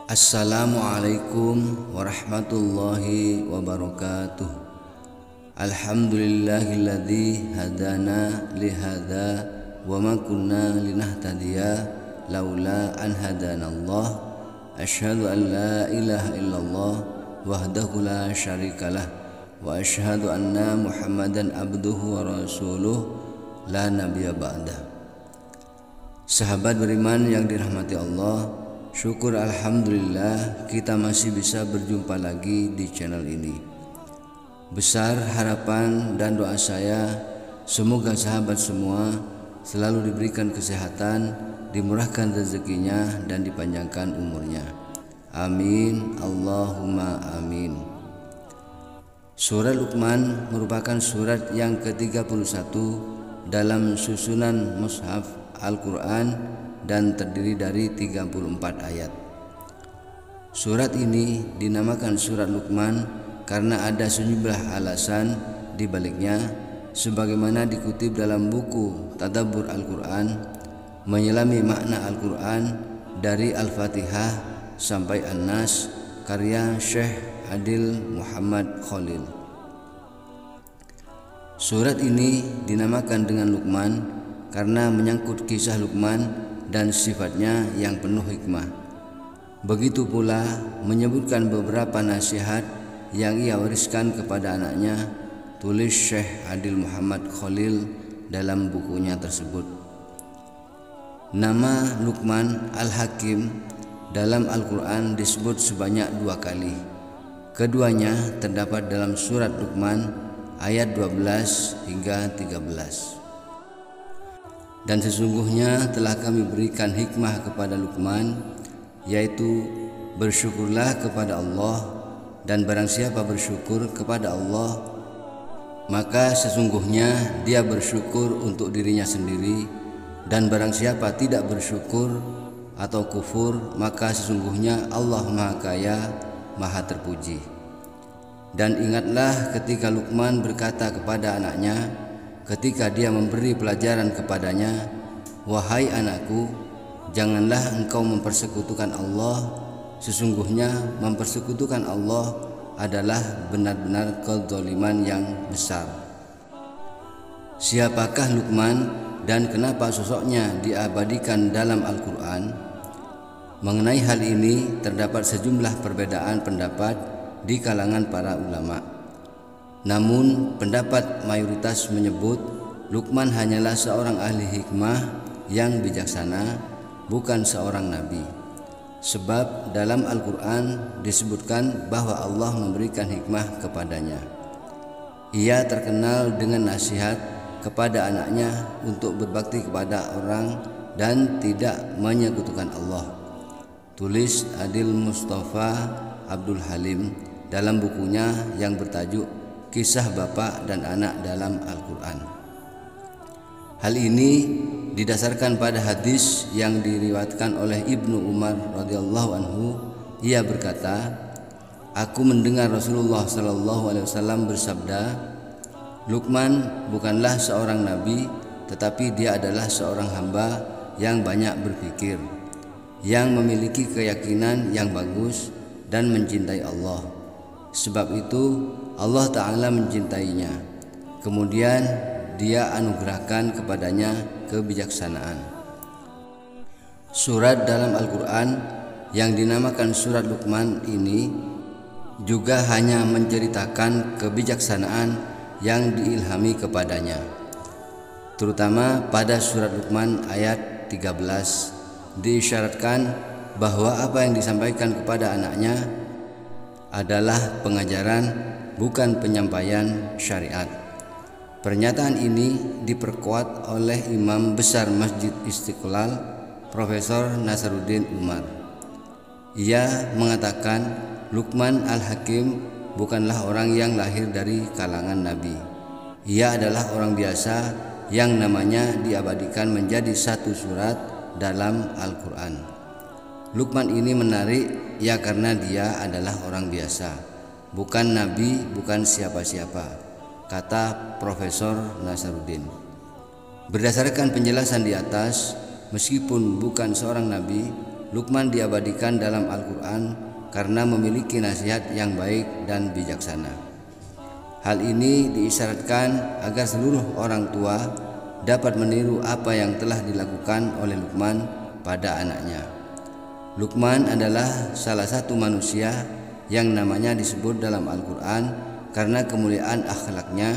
Assalamualaikum warahmatullahi wabarakatuh. Alhamdulillahilladzi hadana lihada wa ma kunna linahtadiya laula an hadanallah. Asyhadu an la ilaha illallah wahdahu la syarikalah wa asyhadu anna Muhammadan abduhu wa rasuluh la nabiyya ba'dah. Sahabat beriman yang dirahmati Allah, syukur alhamdulillah kita masih bisa berjumpa lagi di channel ini. Besar harapan dan doa saya, semoga sahabat semua selalu diberikan kesehatan, dimurahkan rezekinya dan dipanjangkan umurnya. Amin, Allahumma amin. Surat Luqman merupakan surat yang ke-31 dalam susunan mushaf Al-Quran dan terdiri dari 34 ayat. Surat ini dinamakan surat Luqman karena ada sejumlah alasan di baliknya, sebagaimana dikutip dalam buku Tadabbur Al-Quran, menyelami makna Al-Quran dari Al-Fatihah sampai An-Nas, karya Syekh Adil Muhammad Khalil. Surat ini dinamakan dengan Luqman karena menyangkut kisah Luqman dan sifatnya yang penuh hikmah. Begitu pula menyebutkan beberapa nasihat yang ia wariskan kepada anaknya, tulis Syekh Adil Muhammad Khalil dalam bukunya tersebut. Nama Luqman Al-Hakim dalam Al-Quran disebut sebanyak 2 kali. Keduanya terdapat dalam surat Luqman ayat 12 hingga 13. Dan sesungguhnya telah kami berikan hikmah kepada Luqman, yaitu bersyukurlah kepada Allah, dan barang siapa bersyukur kepada Allah, maka sesungguhnya dia bersyukur untuk dirinya sendiri, dan barang siapa tidak bersyukur atau kufur, maka sesungguhnya Allah Maha Kaya, Maha Terpuji. Dan ingatlah ketika Luqman berkata kepada anaknya ketika dia memberi pelajaran kepadanya, "Wahai anakku, janganlah engkau mempersekutukan Allah. Sesungguhnya mempersekutukan Allah adalah benar-benar kezaliman yang besar." Siapakah Luqman dan kenapa sosoknya diabadikan dalam Al-Quran? Mengenai hal ini terdapat sejumlah perbedaan pendapat di kalangan para ulama. Namun pendapat mayoritas menyebut Luqman hanyalah seorang ahli hikmah yang bijaksana, bukan seorang nabi. Sebab dalam Al-Quran disebutkan bahwa Allah memberikan hikmah kepadanya. Ia terkenal dengan nasihat kepada anaknya untuk berbakti kepada orang dan tidak menyekutukan Allah. Tulis Adil Mustafa Abdul Halim dalam bukunya yang bertajuk Kisah Bapak dan Anak dalam Al-Quran. Hal ini didasarkan pada hadis yang diriwayatkan oleh Ibnu Umar radhiyallahu anhu. Ia berkata, "Aku mendengar Rasulullah sallallahu alaihi wasallam bersabda, Luqman bukanlah seorang nabi, tetapi dia adalah seorang hamba yang banyak berpikir, yang memiliki keyakinan yang bagus dan mencintai Allah. Sebab itu Allah Ta'ala mencintainya. Kemudian dia anugerahkan kepadanya kebijaksanaan." Surat dalam Al-Quran yang dinamakan surat Luqman ini juga hanya menceritakan kebijaksanaan yang diilhami kepadanya. Terutama pada surat Luqman ayat 13 diisyaratkan bahwa apa yang disampaikan kepada anaknya adalah pengajaran, bukan penyampaian syariat. Pernyataan ini diperkuat oleh Imam Besar Masjid Istiqlal, Profesor Nasaruddin Umar. Ia mengatakan Luqman Al-Hakim bukanlah orang yang lahir dari kalangan nabi. Ia adalah orang biasa yang namanya diabadikan menjadi satu surat dalam Al-Quran. Luqman ini menarik ya karena dia adalah orang biasa, bukan nabi, bukan siapa-siapa, kata Profesor Nasaruddin. Berdasarkan penjelasan di atas, meskipun bukan seorang nabi, Luqman diabadikan dalam Al-Quran karena memiliki nasihat yang baik dan bijaksana. Hal ini diisyaratkan agar seluruh orang tua dapat meniru apa yang telah dilakukan oleh Luqman pada anaknya. Luqman adalah salah satu manusia yang namanya disebut dalam Al-Quran karena kemuliaan akhlaknya,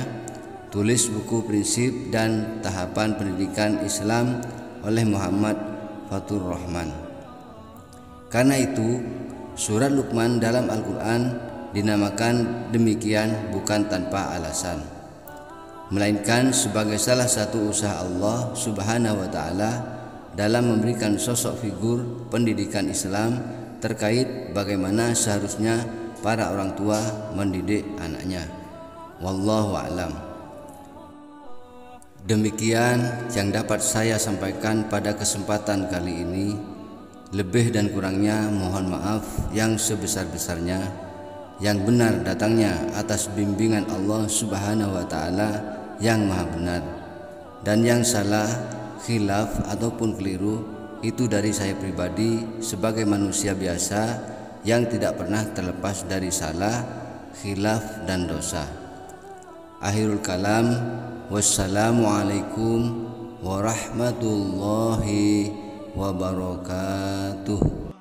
tulis buku prinsip dan tahapan pendidikan Islam oleh Muhammad Fatur Rahman. Karena itu, surat Luqman dalam Al-Quran dinamakan demikian bukan tanpa alasan, melainkan sebagai salah satu usaha Allah Subhanahu wa Ta'ala dalam memberikan sosok figur pendidikan Islam terkait bagaimana seharusnya para orang tua mendidik anaknya. Wallahu a'lam. Demikian yang dapat saya sampaikan pada kesempatan kali ini. Lebih dan kurangnya mohon maaf yang sebesar-besarnya. Yang benar datangnya atas bimbingan Allah Subhanahu wa Ta'ala yang maha benar, dan yang salah, khilaf ataupun keliru itu dari saya pribadi sebagai manusia biasa yang tidak pernah terlepas dari salah, khilaf dan dosa. Akhirul kalam, wassalamualaikum warahmatullahi wabarakatuh.